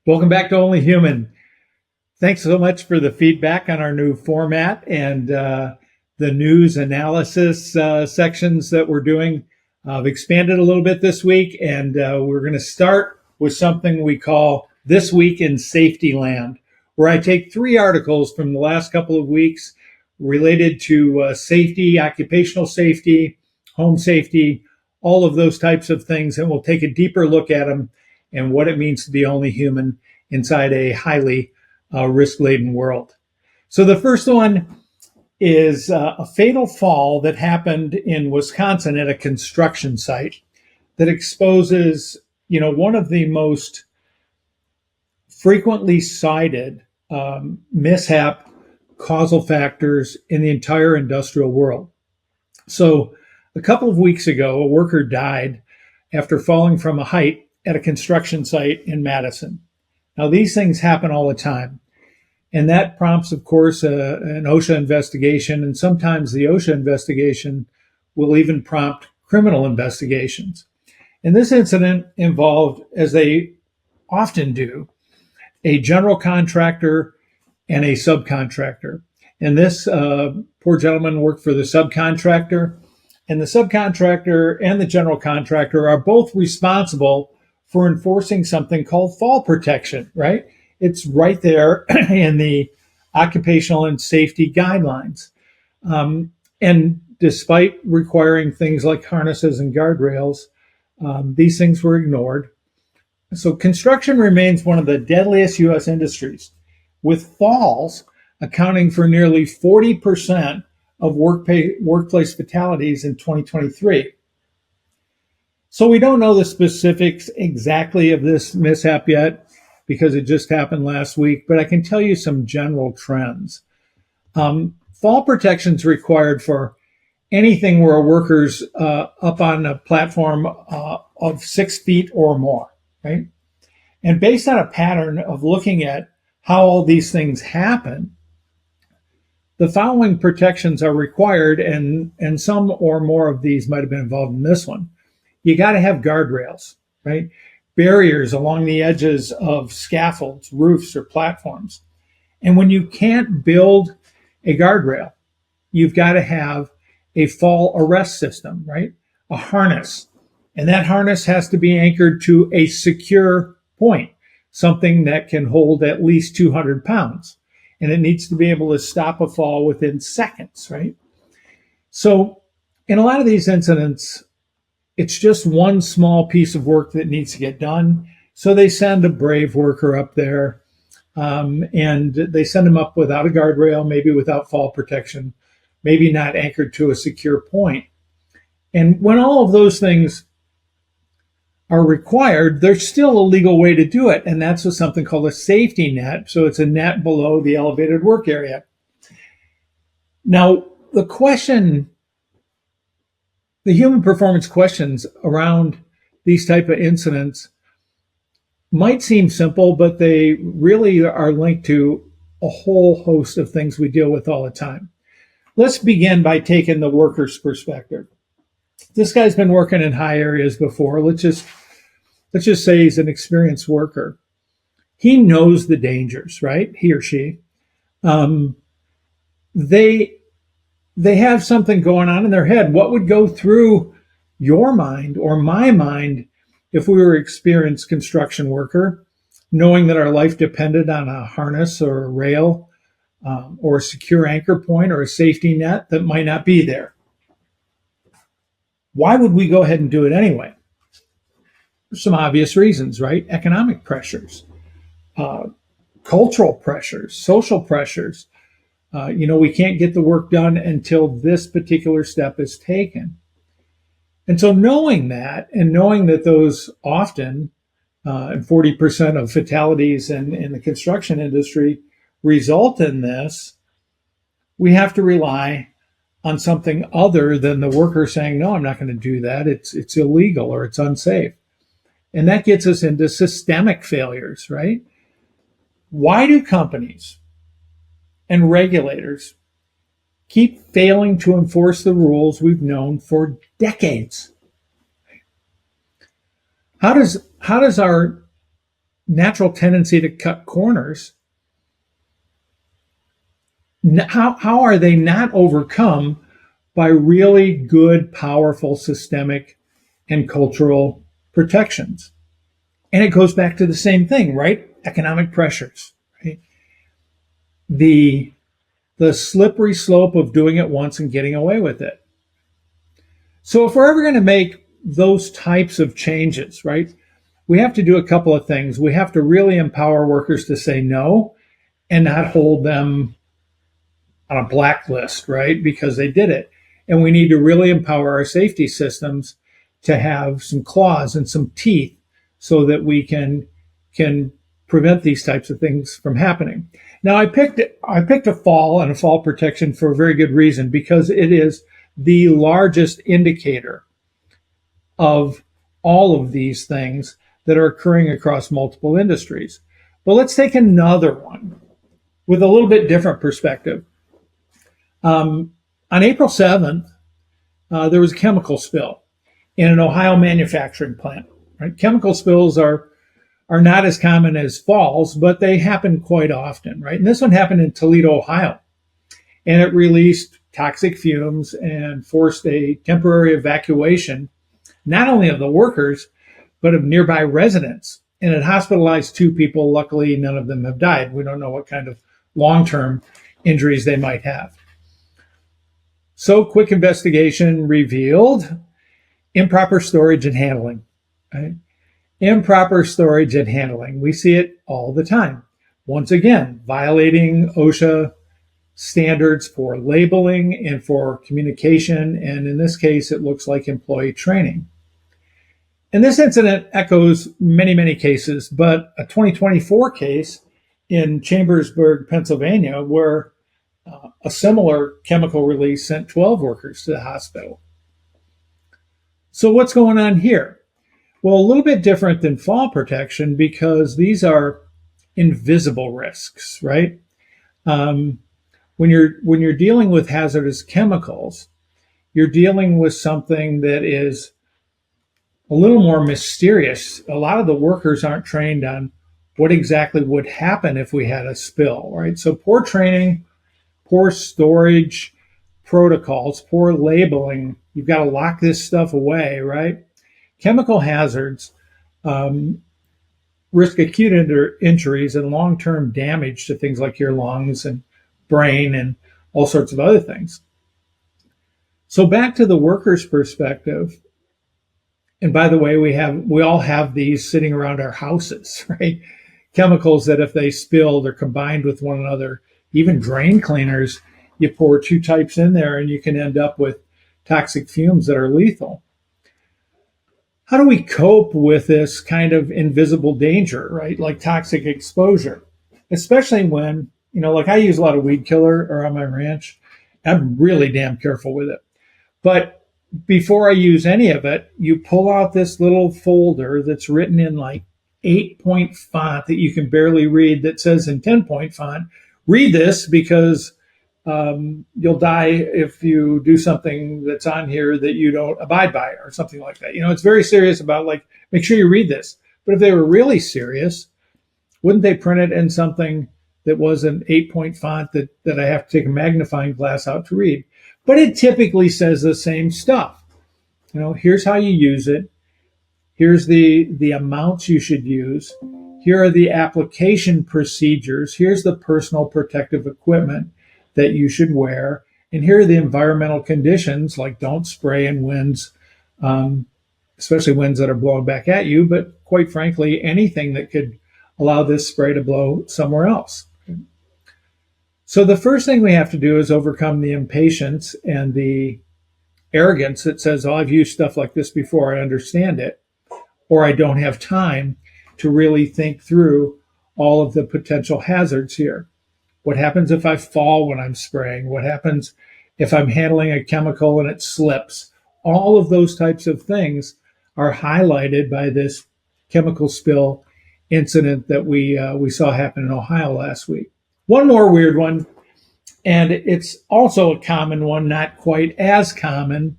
Welcome back to Only Human. Thanks so much for the feedback on our new format and the news analysis sections that we're doing. I've expanded a little bit this week, and we're going to start with something we call This Week in Safety Land, where I take 3 articles from the last couple of weeks related to safety, occupational safety, home safety, all of those types of things, and we'll take a deeper look at them and what it means to be only human inside a highly risk-laden world. So the first one is a fatal fall that happened in Wisconsin at a construction site that exposes, one of the most frequently cited mishap causal factors in the entire industrial world. So a couple of weeks ago, a worker died after falling from a height at a construction site in Madison. Now, these things happen all the time. And that prompts, of course, an OSHA investigation. And sometimes the OSHA investigation will even prompt criminal investigations. And this incident involved, as they often do, a general contractor and a subcontractor. And this poor gentleman worked for the subcontractor. And the subcontractor and the general contractor are both responsible for enforcing something called fall protection, right? It's right there in the occupational and safety guidelines. And despite requiring things like harnesses and guardrails, these things were ignored. So construction remains one of the deadliest U.S. industries, with falls accounting for nearly 40% of workplace fatalities in 2023. So we don't know the specifics exactly of this mishap yet because it just happened last week, but I can tell you some general trends. Fall protection is required for anything where a worker's up on a platform of 6 feet or more, right? And based on a pattern of looking at how all these things happen, the following protections are required, and some or more of these might have been involved in this one. You got to have guardrails, right? Barriers along the edges of scaffolds, roofs, or platforms. And when you can't build a guardrail, you've got to have a fall arrest system, right? A harness. And that harness has to be anchored to a secure point, something that can hold at least 200 pounds. And it needs to be able to stop a fall within seconds, right? So in a lot of these incidents, it's just one small piece of work that needs to get done. So they send a brave worker up there, and they send him up without a guardrail, maybe without fall protection, maybe not anchored to a secure point. And when all of those things are required, there's still a legal way to do it. And that's with something called a safety net. So it's a net below the elevated work area. Now, the human performance questions around these type of incidents might seem simple, but they really are linked to a whole host of things we deal with all the time. Let's begin by taking the worker's perspective. This guy's been working in high areas before. Let's just say he's an experienced worker. He knows the dangers, right? He or she. They have something going on in their head. What would go through your mind or my mind if we were an experienced construction worker, knowing that our life depended on a harness or a rail or a secure anchor point or a safety net that might not be there? Why would we go ahead and do it anyway? There's some obvious reasons, right? Economic pressures, cultural pressures, social pressures. We can't get the work done until this particular step is taken. And so knowing that, and knowing that those often, and 40% of fatalities in the construction industry result in this, we have to rely on something other than the worker saying, no, I'm not going to do that. It's illegal or it's unsafe. And that gets us into systemic failures, right? Why do companies and regulators keep failing to enforce the rules we've known for decades? How does our natural tendency to cut corners, how are they not overcome by really good, powerful systemic and cultural protections? And it goes back to the same thing, right? Economic pressures, right? The slippery slope of doing it once and getting away with it. So if we're ever going to make those types of changes, right, we have to do a couple of things. We have to really empower workers to say no and not hold them on a blacklist, right, because they did it. And we need to really empower our safety systems to have some claws and some teeth so that we can prevent these types of things from happening. Now, I picked a fall and a fall protection for a very good reason, because it is the largest indicator of all of these things that are occurring across multiple industries. But let's take another one with a little bit different perspective. On April 7th, there was a chemical spill in an Ohio manufacturing plant. Right? Chemical spills are not as common as falls, but they happen quite often, right? And this one happened in Toledo, Ohio, and it released toxic fumes and forced a temporary evacuation, not only of the workers, but of nearby residents. And it hospitalized 2 people. Luckily, none of them have died. We don't know what kind of long-term injuries they might have. So, quick investigation revealed improper storage and handling. Right? Improper storage and handling. We see it all the time. Once again, violating OSHA standards for labeling and for communication. And in this case, it looks like employee training. And this incident echoes many, many cases, but a 2024 case in Chambersburg, Pennsylvania, where a similar chemical release sent 12 workers to the hospital. So what's going on here? Well, a little bit different than fall protection, because these are invisible risks, right? When you're dealing with hazardous chemicals, you're dealing with something that is a little more mysterious. A lot of the workers aren't trained on what exactly would happen if we had a spill, right? So poor training, poor storage protocols, poor labeling. You've got to lock this stuff away, right? Chemical hazards risk acute injuries and long-term damage to things like your lungs and brain and all sorts of other things. So back to the worker's perspective, and by the way, we all have these sitting around our houses, right? Chemicals that if they spill, they're combined with one another. Even drain cleaners, you pour 2 types in there and you can end up with toxic fumes that are lethal. How do we cope with this kind of invisible danger, right? Like toxic exposure, especially when, like I use a lot of weed killer or on my ranch. I'm really damn careful with it. But before I use any of it, you pull out this little folder that's written in like 8-point font that you can barely read, that says in 10-point font, read this because you'll die if you do something that's on here that you don't abide by, or something like that. It's very serious about, like, make sure you read this. But if they were really serious, wouldn't they print it in something that was an 8-point font that I have to take a magnifying glass out to read? But it typically says the same stuff. Here's how you use it. Here's the amounts you should use. Here are the application procedures. Here's the personal protective equipment that you should wear. And here are the environmental conditions, like don't spray in winds, especially winds that are blowing back at you, but quite frankly, anything that could allow this spray to blow somewhere else. So the first thing we have to do is overcome the impatience and the arrogance that says, oh, I've used stuff like this before, I understand it, or I don't have time to really think through all of the potential hazards here. What happens if I fall when I'm spraying? What happens if I'm handling a chemical and it slips? All of those types of things are highlighted by this chemical spill incident that we saw happen in Ohio last week. One more weird one, and it's also a common one, not quite as common.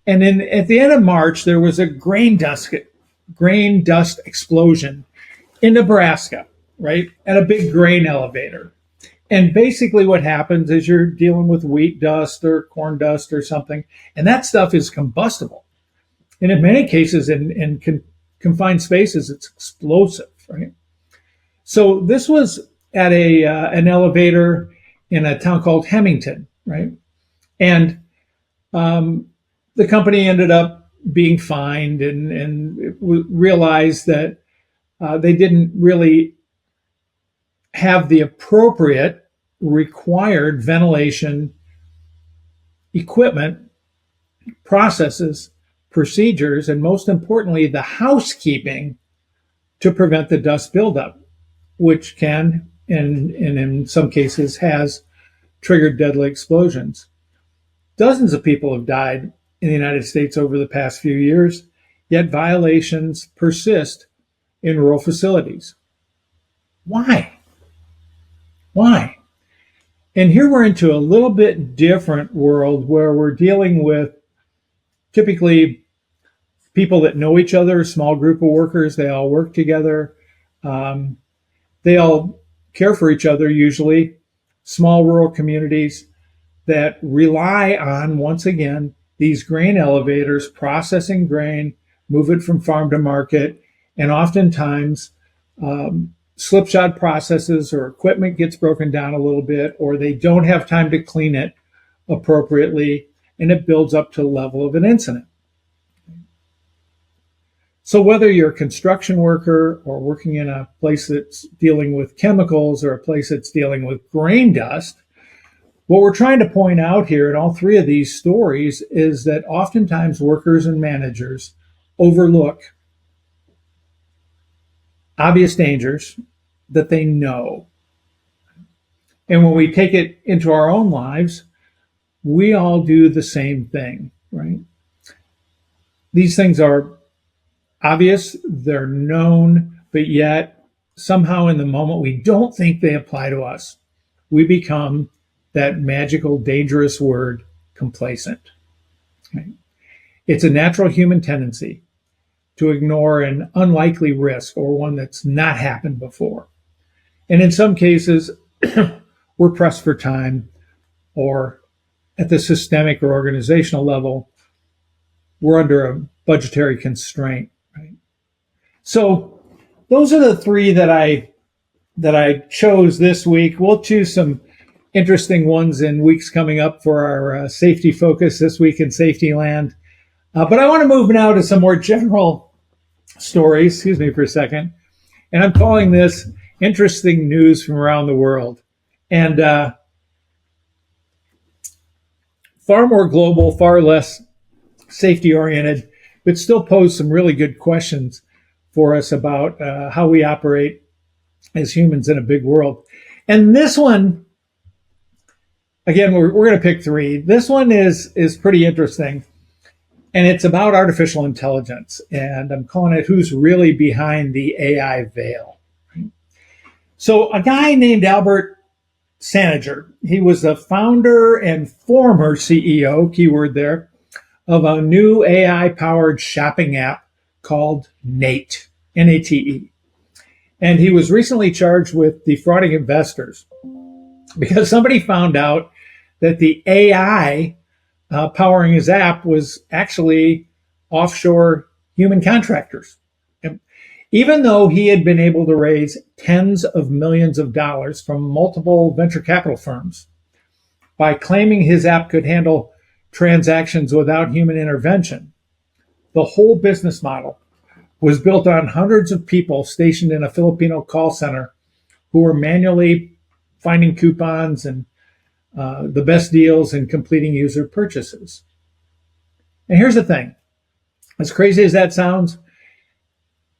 And at the end of March, there was a grain dust explosion in Nebraska, right, at a big grain elevator. And basically, what happens is you're dealing with wheat dust or corn dust or something, and that stuff is combustible. And in many cases, in confined spaces, it's explosive, right? So this was at an elevator in a town called Hemington, right? And the company ended up being fined and realized that they didn't really have the appropriate required ventilation equipment, processes, procedures, and most importantly, the housekeeping to prevent the dust buildup, which can, and in some cases has, triggered deadly explosions. Dozens of people have died in the United States over the past few years, yet violations persist in rural facilities. Why? Why? And here we're into a little bit different world where we're dealing with typically people that know each other, a small group of workers, they all work together. They all care for each other, usually, small rural communities that rely on, once again, these grain elevators, processing grain, move it from farm to market, and oftentimes slipshod processes or equipment gets broken down a little bit, or they don't have time to clean it appropriately, and it builds up to the level of an incident. So whether you're a construction worker or working in a place that's dealing with chemicals or a place that's dealing with grain dust, what we're trying to point out here in all three of these stories is that oftentimes workers and managers overlook obvious dangers that they know. And when we take it into our own lives, we all do the same thing, right? These things are obvious, they're known, but yet somehow in the moment we don't think they apply to us. We become that magical, dangerous word, complacent. Okay? It's a natural human tendency to ignore an unlikely risk or one that's not happened before. And in some cases, we're pressed for time, or at the systemic or organizational level, we're under a budgetary constraint. Right? So those are the three that I chose this week. We'll choose some interesting ones in weeks coming up for our safety focus this week in Safety Land. But I want to move now to some more general stories. Excuse me for a second. And I'm calling this Interesting News from Around the World. And far more global, far less safety oriented, but still pose some really good questions for us about how we operate as humans in a big world. And this one, again, we're going to pick three. This one is pretty interesting, and it's about artificial intelligence, and I'm calling it Who's Really Behind the AI Veil. So a guy named Albert Sanager, he was the founder and former CEO, keyword there, of a new AI-powered shopping app called Nate, N-A-T-E. And he was recently charged with defrauding investors because somebody found out that the AI powering his app was actually offshore human contractors. And even though he had been able to raise tens of millions of dollars from multiple venture capital firms by claiming his app could handle transactions without human intervention, the whole business model was built on hundreds of people stationed in a Filipino call center who were manually finding coupons and the best deals and completing user purchases. And here's the thing. As crazy as that sounds,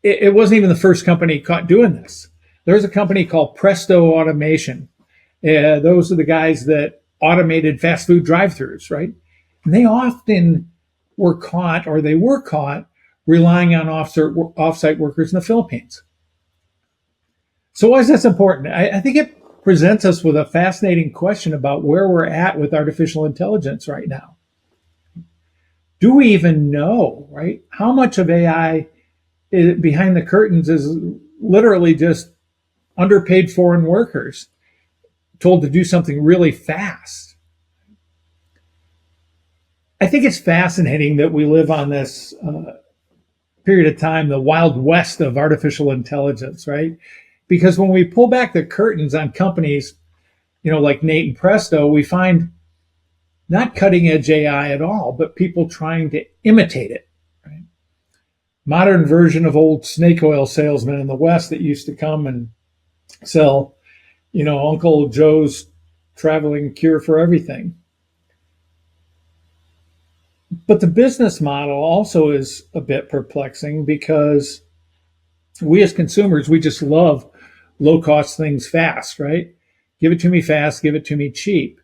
it wasn't even the first company caught doing this. There's a company called Presto Automation. Those are the guys that automated fast food drive-thrus, right? And they often were caught relying on off-site workers in the Philippines. So why is this important? I think it presents us with a fascinating question about where we're at with artificial intelligence right now. Do we even know, right? How much of AI behind the curtains is literally just underpaid foreign workers told to do something really fast. I think it's fascinating that we live on this period of time, the wild west of artificial intelligence, right? Because when we pull back the curtains on companies, like Nate and Presto, we find not cutting edge AI at all, but people trying to imitate it. Right? Modern version of old snake oil salesmen in the West that used to come and sell, Uncle Joe's traveling cure for everything. But the business model also is a bit perplexing because we as consumers, we just love low cost things fast, right? Give it to me fast, give it to me cheap.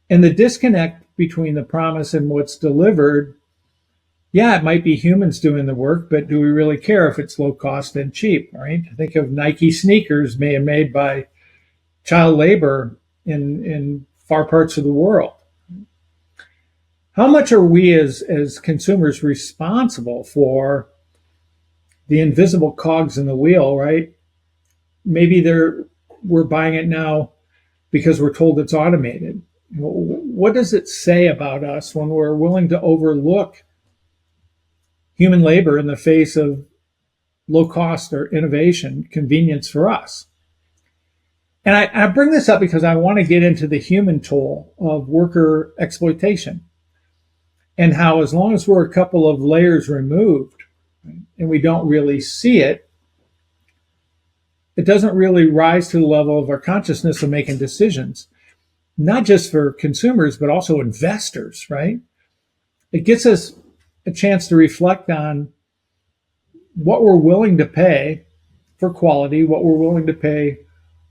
And the disconnect between the promise and what's delivered, yeah, it might be humans doing the work, but do we really care if it's low cost and cheap, right? Think of Nike sneakers being made by child labor in far parts of the world. How much are we as consumers responsible for the invisible cogs in the wheel, right? Maybe we're buying it now because we're told it's automated. What does it say about us when we're willing to overlook human labor in the face of low cost or innovation, convenience for us? And I bring this up because I want to get into the human toll of worker exploitation and how, as long as we're a couple of layers removed, right, and we don't really see it, it doesn't really rise to the level of our consciousness of making decisions, not just for consumers, but also investors, right? It gets us a chance to reflect on what we're willing to pay for quality, what we're willing to pay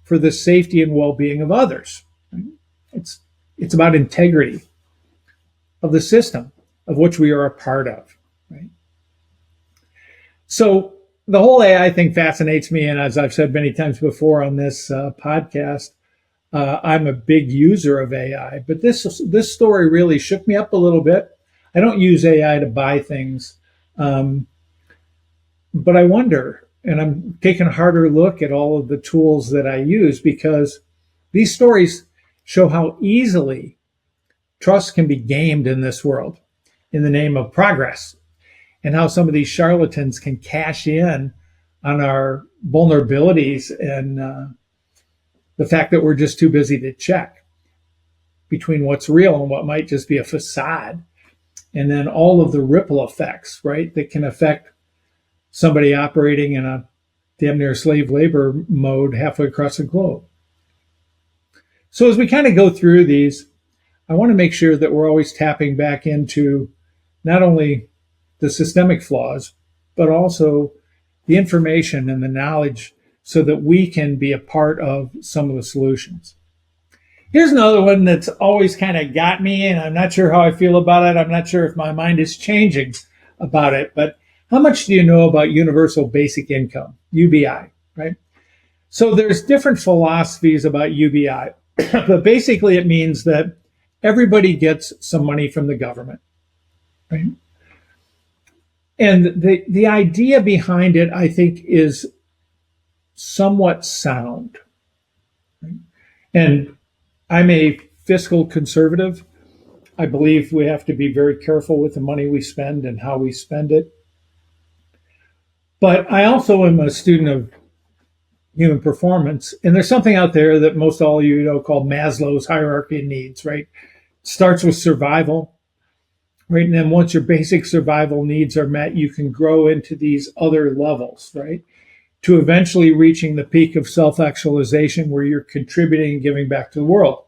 for the safety and well-being of others. Right? It's about integrity of the system of which we are a part of, right? So the whole AI thing fascinates me, and as I've said many times before on this podcast, I'm a big user of AI, but this story really shook me up a little bit. I don't use AI to buy things, but I wonder, and I'm taking a harder look at all of the tools that I use, because these stories show how easily trust can be gamed in this world in the name of progress, and how some of these charlatans can cash in on our vulnerabilities and the fact that we're just too busy to check between what's real and what might just be a facade. And then all of the ripple effects, right, that can affect somebody operating in a damn near slave labor mode halfway across the globe. So as we kind of go through these, I want to make sure that we're always tapping back into not only the systemic flaws, but also the information and the knowledge so that we can be a part of some of the solutions. Here's another one that's always kind of got me, and I'm not sure how I feel about it. I'm not sure if my mind is changing about it, but how much do you know about universal basic income, UBI, right? So there's different philosophies about UBI, but basically it means that everybody gets some money from the government, right? And the idea behind it, I think, is somewhat sound. Right? And I'm a fiscal conservative. I believe we have to be very careful with the money we spend and how we spend it. But I also am a student of human performance. And there's something out there that most all of you know called Maslow's hierarchy of needs, right? It starts with survival, right? And then once your basic survival needs are met, you can grow into these other levels, right? To eventually reaching the peak of self-actualization where you're contributing and giving back to the world.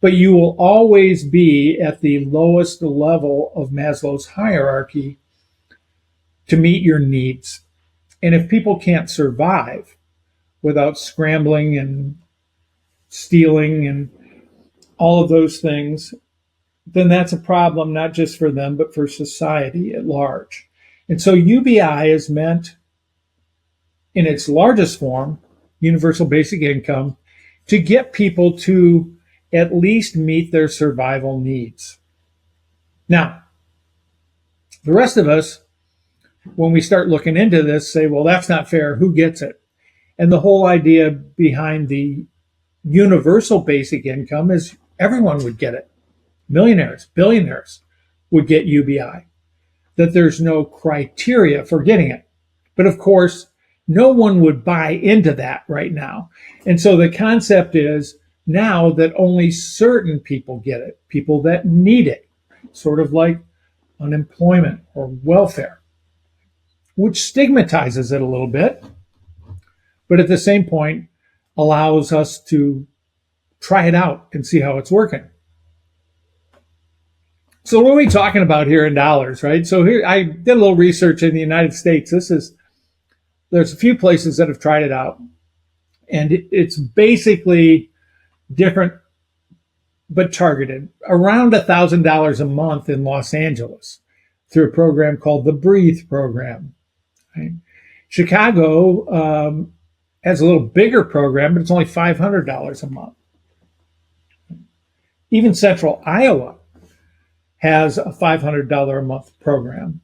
But you will always be at the lowest level of Maslow's hierarchy to meet your needs. And if people can't survive without scrambling and stealing and all of those things, then that's a problem, not just for them, but for society at large. And so UBI is meant, in its largest form, universal basic income, to get people to at least meet their survival needs. Now, the rest of us, when we start looking into this, say, well, that's not fair. Who gets it? And the whole idea behind the universal basic income is everyone would get it. Millionaires, billionaires would get UBI, that there's no criteria for getting it. But of course, no one would buy into that right now. And so the concept is now that only certain people get it, people that need it, sort of like unemployment or welfare, which stigmatizes it a little bit, but at the same point allows us to try it out and see how it's working. So what are we talking about here in dollars, right? So here I did a little research in the United States. There's a few places that have tried it out, and it's basically different but targeted. Around $1,000 a month in Los Angeles through a program called the Breathe program. Right? Chicago has a little bigger program, but it's only $500 a month. Even Central Iowa has a $500 a month program.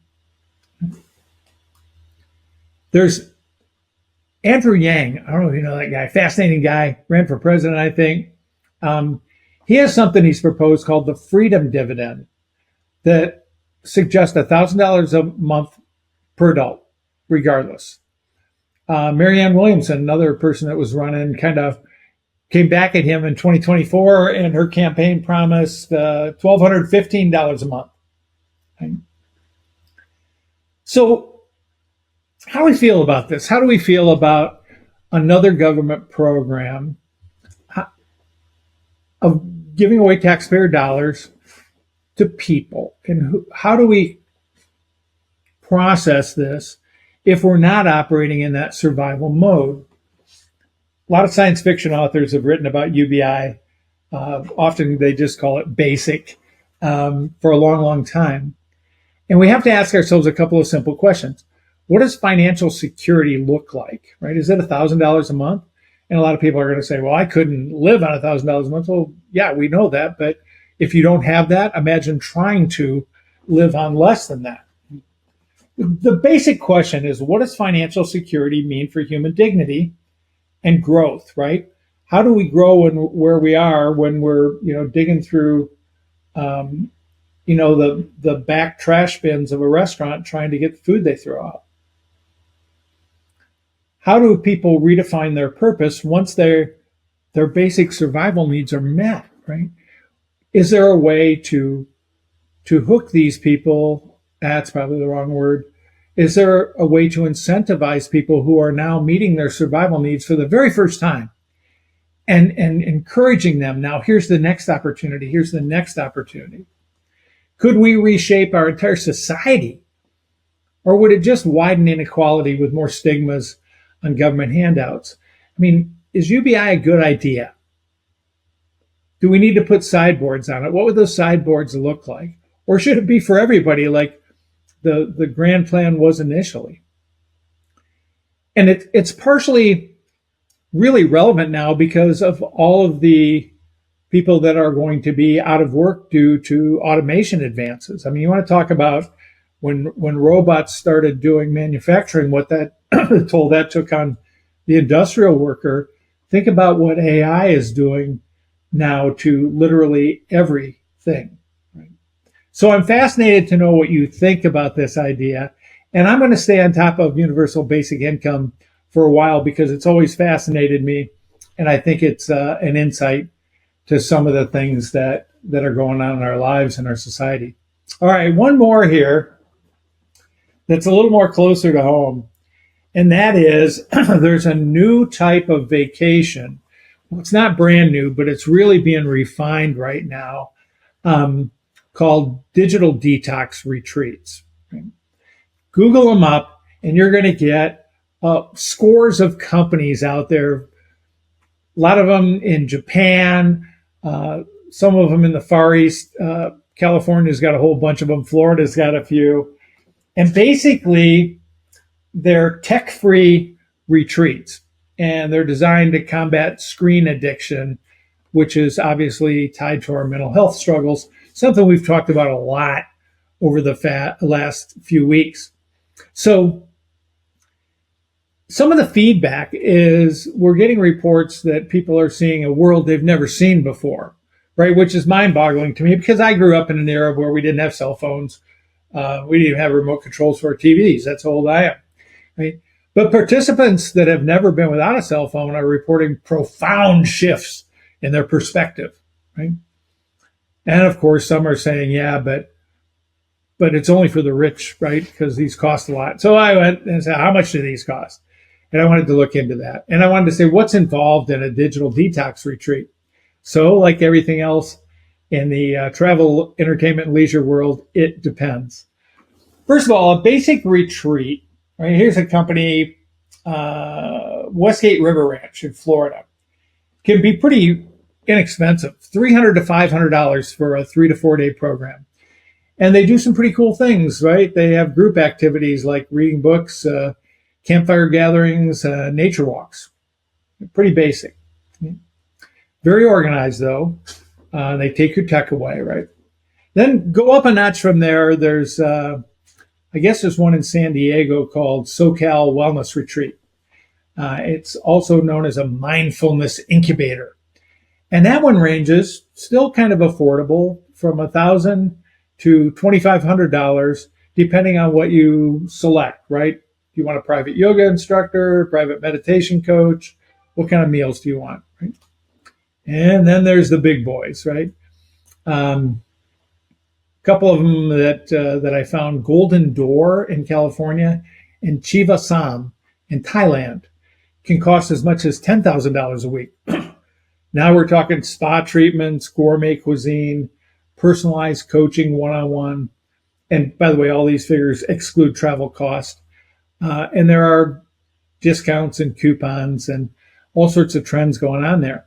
There's Andrew Yang. I don't know if you know that guy. Fascinating guy. Ran for president, I think. He has something he's proposed called the freedom dividend that suggests $1,000 a month per adult, regardless. Marianne Williamson, another person that was running, kind of came back at him in 2024, and her campaign promised $1,215 a month. Okay. So how do we feel about this? How do we feel about another government program of giving away taxpayer dollars to people? And how do we process this if we're not operating in that survival mode? A lot of science fiction authors have written about UBI. Often they just call it basic for a long, long time. And we have to ask ourselves a couple of simple questions. What does financial security look like, right? Is it $1,000 a month? And a lot of people are going to say, well, I couldn't live on $1,000 a month. Well, yeah, we know that. But if you don't have that, imagine trying to live on less than that. The basic question is, what does financial security mean for human dignity and growth, right? How do we grow where we are when we're, digging through, the back trash bins of a restaurant trying to get the food they throw out? How do people redefine their purpose once their basic survival needs are met, right? Is there a way to hook these people? That's probably the wrong word. Is there a way to incentivize people who are now meeting their survival needs for the very first time and encouraging them? Now, here's the next opportunity. Here's the next opportunity. Could we reshape our entire society? Or would it just widen inequality with more stigmas on government handouts? I mean, is UBI a good idea? Do we need to put sideboards on it? What would those sideboards look like? Or should it be for everybody like the grand plan was initially? And it's partially really relevant now because of all of the people that are going to be out of work due to automation advances. I mean, you want to talk about when robots started doing manufacturing, what that toll that took on the industrial worker. Think about what AI is doing now to literally everything. Right? So I'm fascinated to know what you think about this idea. And I'm going to stay on top of universal basic income for a while because it's always fascinated me. And I think it's an insight to some of the things that are going on in our lives and our society. All right, one more here that's a little more closer to home. And that is there's a new type of vacation. Well, it's not brand new, but it's really being refined right now, called digital detox retreats. Google them up, and you're going to get scores of companies out there. A lot of them in Japan, some of them in the Far East. California's got a whole bunch of them. Florida's got a few. And basically, they're tech-free retreats, and they're designed to combat screen addiction, which is obviously tied to our mental health struggles, something we've talked about a lot over the last few weeks. So some of the feedback is we're getting reports that people are seeing a world they've never seen before, right? Which is mind-boggling to me because I grew up in an era where we didn't have cell phones. We didn't even have remote controls for our TVs. That's how old I am, right? But participants that have never been without a cell phone are reporting profound shifts in their perspective, right? And of course, some are saying, yeah, but it's only for the rich, right? Because these cost a lot. So I went and said, how much do these cost? And I wanted to look into that. And I wanted to say, what's involved in a digital detox retreat? So like everything else in the travel, entertainment, and leisure world, it depends. First of all, a basic retreat, right? Here's a company, Westgate River Ranch in Florida, can be pretty inexpensive, $300 to $500 for a 3 to 4 day program. And they do some pretty cool things, right? They have group activities like reading books, campfire gatherings, nature walks. Pretty basic. Very organized, though. They take your tech away, right? Then go up a notch from there. There's, I guess there's one in San Diego called SoCal Wellness Retreat. It's also known as a mindfulness incubator. And that one ranges, still kind of affordable, from $1,000 to $2,500, depending on what you select, right? Do you want a private yoga instructor, private meditation coach? What kind of meals do you want, right? And then there's the big boys, right? A couple of them that I found, Golden Door in California and Chiva Sam in Thailand, can cost as much as $10,000 a week. Now we're talking spa treatments, gourmet cuisine, personalized coaching one-on-one. And by the way, all these figures exclude travel cost. And there are discounts and coupons and all sorts of trends going on there.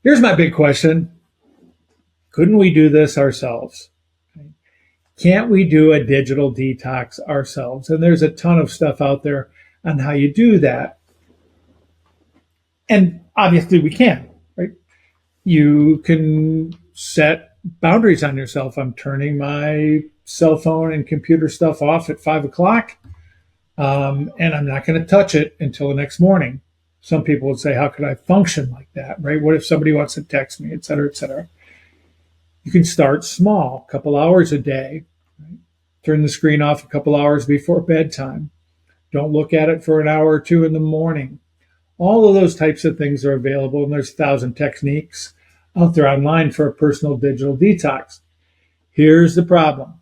Here's my big question. Couldn't we do this ourselves? Can't we do a digital detox ourselves? And there's a ton of stuff out there on how you do that. And obviously we can, right? You can set boundaries on yourself. I'm turning my cell phone and computer stuff off at 5 o'clock. And I'm not going to touch it until the next morning. Some people would say, how could I function like that, right? What if somebody wants to text me, et cetera, et cetera? You can start small, a couple hours a day. Right? Turn the screen off a couple hours before bedtime. Don't look at it for an hour or two in the morning. All of those types of things are available, and there's 1,000 techniques out there online for a personal digital detox. Here's the problem.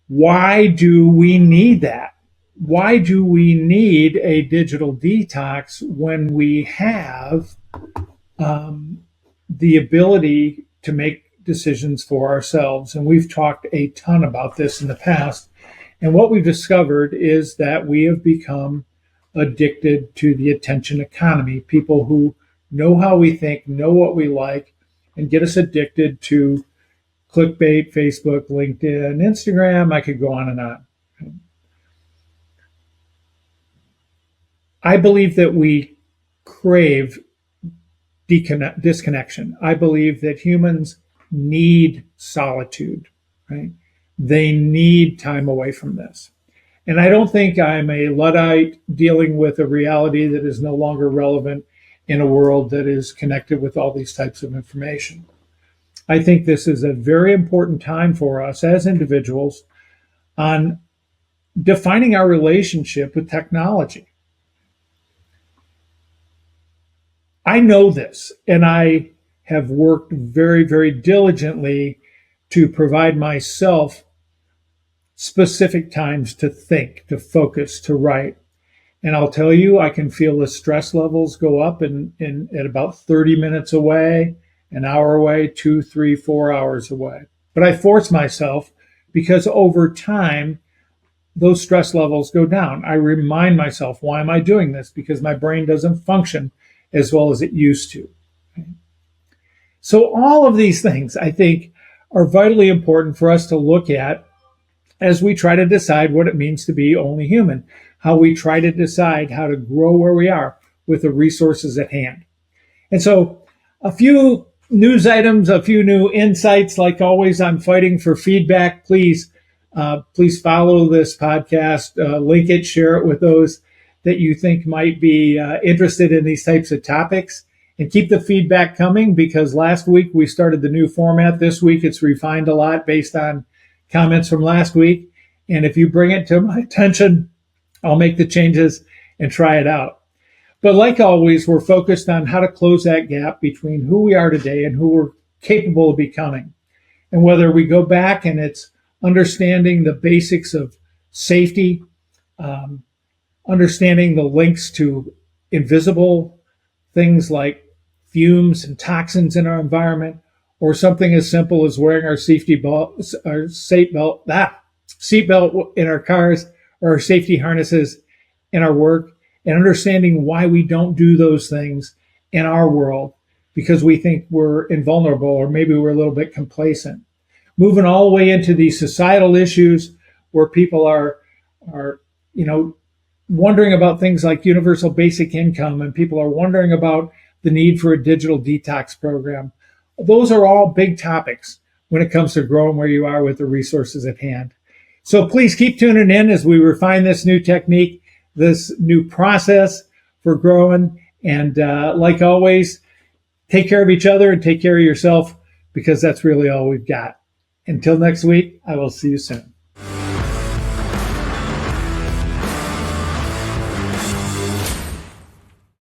Why do we need that? Why do we need a digital detox when we have the ability to make decisions for ourselves? And we've talked a ton about this in the past. And what we've discovered is that we have become addicted to the attention economy, people who know how we think, know what we like, and get us addicted to clickbait, Facebook, LinkedIn, Instagram. I could go on and on. I believe that we crave disconnection. I believe that humans need solitude, right? They need time away from this. And I don't think I'm a Luddite dealing with a reality that is no longer relevant in a world that is connected with all these types of information. I think this is a very important time for us as individuals on defining our relationship with technology. I know this, and I have worked very, very diligently to provide myself specific times to think, to focus, to write. And I'll tell you, I can feel the stress levels go up at about 30 minutes away, an hour away, 2, 3, 4 hours away. But I force myself because over time, those stress levels go down. I remind myself, why am I doing this? Because my brain doesn't function as well as it used to. So all of these things, I think, are vitally important for us to look at as we try to decide what it means to be only human, how we try to decide how to grow where we are with the resources at hand. And so a few news items, a few new insights. Like always, I'm fighting for feedback. Please Please follow this podcast, link it, share it with those that you think might be interested in these types of topics. And keep the feedback coming, because last week we started the new format. This week it's refined a lot based on comments from last week. And if you bring it to my attention, I'll make the changes and try it out. But like always, we're focused on how to close that gap between who we are today and who we're capable of becoming. And whether we go back and it's understanding the basics of safety, understanding the links to invisible things like fumes and toxins in our environment, or something as simple as wearing our seatbelt in our cars, or our safety harnesses in our work, and understanding why we don't do those things in our world because we think we're invulnerable, or maybe we're a little bit complacent. Moving all the way into these societal issues where people are wondering about things like universal basic income, and people are wondering about the need for a digital detox program. Those are all big topics when it comes to growing where you are with the resources at hand. So please keep tuning in as we refine this new technique, this new process for growing. And like always, take care of each other and take care of yourself, because that's really all we've got. Until next week, I will see you soon.